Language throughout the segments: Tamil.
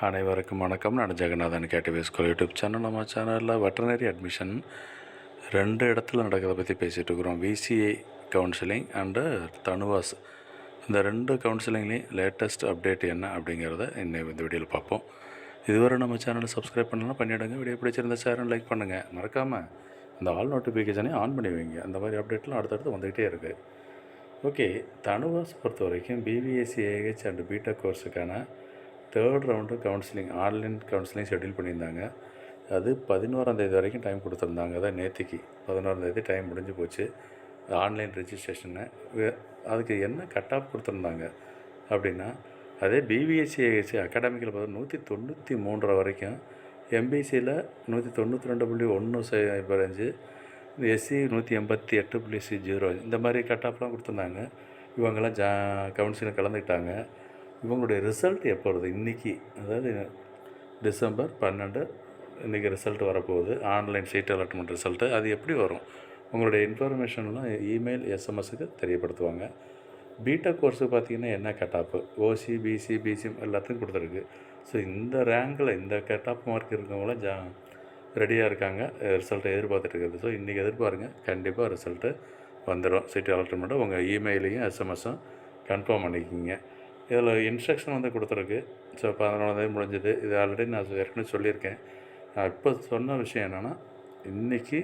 அனைவருக்கும் வணக்கம். நான் Jeganathan KTV School YouTube channel. நம்ம சேனலில் வெட்டர்னரி அட்மிஷன் 2 இடத்துல நடக்கிறத பற்றி பேசிகிட்டு இருக்கிறோம். VCI counselling and TANUVAS. இந்த 2 கவுன்சிலிங்லேயும் லேட்டஸ்ட் அப்டேட் என்ன அப்படிங்கிறத இன்னும் இந்த வீடியோவில் பார்ப்போம். இதுவரை நம்ம சேனலை சப்ஸ்கிரைப் பண்ணலாம் பண்ணிவிடுங்க. வீடியோ பிடிச்சிருந்த ஷேரும் லைக் பண்ணுங்கள். மறக்காமல் அந்த ஆல் நோட்டிஃபிகேஷனையும் ஆன் பண்ணி வைங்க. அந்த மாதிரி அப்டேட்லாம் அடுத்தடுத்து வந்துக்கிட்டே இருக்குது. ஓகே, தனுவாஸ் பொறுத்த வரைக்கும் BVSC AH அண்டு பிடெக் கோர்ஸுக்கான 3rd round counselling online counselling schedule பண்ணியிருந்தாங்க. அது 11ஆம் தேதி வரைக்கும் டைம் கொடுத்துருந்தாங்க. அதான் நேற்றுக்கு 11ஆம் தேதி டைம் முடிஞ்சு போச்சு. ஆன்லைன் ரெஜிஸ்ட்ரேஷனை அதுக்கு என்ன கட் ஆஃப் கொடுத்துருந்தாங்க அப்படின்னா, அதே BVSC அகாடமிக்கில் பார்த்தா 193 வரைக்கும், MBCயில் 192.105, SC 188.0 இந்த மாதிரி கட் ஆஃப்லாம் கொடுத்துருந்தாங்க. இவங்கெல்லாம் கவுன்சிலிங் கலந்துக்கிட்டாங்க. இவங்களுடைய ரிசல்ட் எப்போ வருது? இன்றைக்கி, அதாவது டிசம்பர் 12 இன்றைக்கி ரிசல்ட் வரப்போகுது. Online seat allotment result. அது எப்படி வரும்? உங்களுடைய இன்ஃபர்மேஷன்லாம் இமெயில் எஸ்எம்எஸ்ஸுக்கு தெரியப்படுத்துவாங்க. பிடெக் கோர்ஸுக்கு பார்த்திங்கன்னா என்ன cut off OC BC BCM எல்லாத்துக்கும் கொடுத்துருக்கு. ஸோ இந்த ரேங்கில் இந்த கட் ஆஃப் மார்க் இருக்கவங்களாம் ரெடியாக இருக்காங்க, ரிசல்ட்டை எதிர்பார்த்துட்டு இருக்குது. ஸோ இன்றைக்கி எதிர்பாருங்க, கண்டிப்பாக ரிசல்ட்டு வந்துடும். சீட் அலாட்மெண்ட்டு உங்கள் இமெயிலையும் எஸ்எம்எஸும் கன்ஃபார்ம் பண்ணிக்கிங்க. இதில் இன்ஸ்ட்ரக்ஷன் வந்து கொடுத்துருக்கு. ஸோ 11ஆம் தேதி முடிஞ்சது. இது ஆல்ரெடி நான் ஏற்கனவே சொல்லியிருக்கேன். நான் இப்போ சொன்ன விஷயம் என்னென்னா, இன்றைக்கி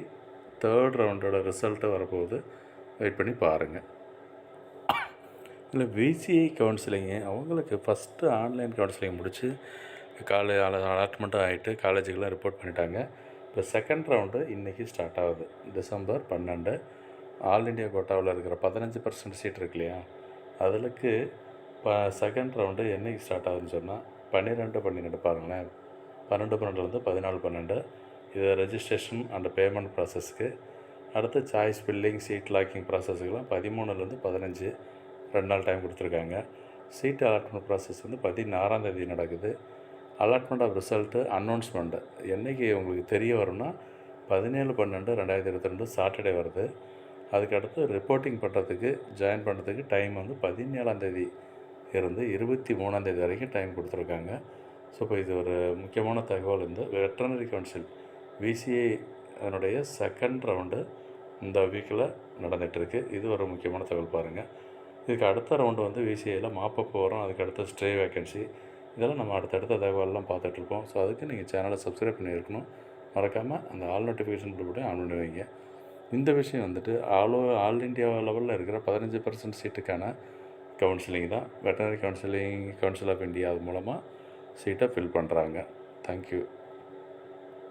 3rd ரவுண்டோட ரிசல்ட்டு வரப்போகுது. வெயிட் பண்ணி பாருங்கள். இதில் VCI கவுன்சிலிங்கு அவங்களுக்கு ஃபஸ்ட்டு ஆன்லைன் கவுன்சிலிங் முடித்து அலாட்மெண்ட்டும் ஆகிட்டு காலேஜுக்கெலாம் ரிப்போர்ட் பண்ணிட்டாங்க. இப்போ 2nd ரவுண்டு இன்றைக்கி ஸ்டார்ட் ஆகுது. டிசம்பர் 12 ஆல் இண்டியா கோட்டாவில் இருக்கிற 15% சீட் இருக்கு இல்லையா, அதுக்கு 2nd ரவுண்டு என்றைக்கு ஸ்டார்ட் ஆகுதுன்னு சொன்னால் 12 பாருங்களேன். 12 14 இது ரெஜிஸ்ட்ரேஷன் அண்ட் பேமெண்ட் ப்ராசஸ்க்கு. அடுத்து சாய்ஸ் ஃபில்லிங் சீட் லாக்கிங் ப்ராசஸுக்கெலாம் 13 15 2 நாள் டைம் கொடுத்துருக்காங்க. சீட் அலாட்மெண்ட் ப்ராசஸ் வந்து 16ஆம் தேதி நடக்குது. அலாட்மெண்ட் ஆஃப் ரிசல்ட்டு அனௌன்ஸ்மெண்ட்டு என்றைக்கு உங்களுக்கு தெரிய வரும்னா 17/12/2022 சாட்டர்டே வருது. அதுக்கடுத்து ரிப்போர்ட்டிங் பண்ணுறதுக்கு ஜாயின் பண்ணுறதுக்கு டைம் வந்து 17ஆம் தேதி இருந்து 23ஆம் தேதி வரைக்கும் டைம் கொடுத்துருக்காங்க. ஸோ இப்போ இது ஒரு முக்கியமான தகவல். இந்த வெட்டர்னரி கவுன்சில் VCI அதனுடைய 2nd ரவுண்டு இந்த வீக்கில் நடந்துகிட்ருக்கு. இது ஒரு முக்கியமான தகவல் பாருங்கள். இதுக்கு அடுத்த ரவுண்டு வந்து VCIயில் மாப்பப் வரும். அதுக்கு அடுத்த ஸ்ட்ரே வேக்கன்சி, இதெல்லாம் நம்ம அடுத்தடுத்த தகவலெலாம் பார்த்துட்ருக்கோம். ஸோ அதுக்கு நீங்கள் சேனலை சப்ஸ்கிரைப் பண்ணியிருக்கணும். மறக்காமல் அந்த ஆல் நோட்டிஃபிகேஷன் போட்டு ஆன் பண்ணி வைங்க. இந்த விஷயம் வந்துட்டு ஆல் இண்டியா லெவலில் இருக்கிற 15% சீட்டுக்கான கவுன்சிலிங் தான். வெட்டர்னரி கவுன்சில் ஆஃப் இந்தியா அது மூலமாக சீட்டை ஃபில் பண்ணுறாங்க. தேங்க்யூ.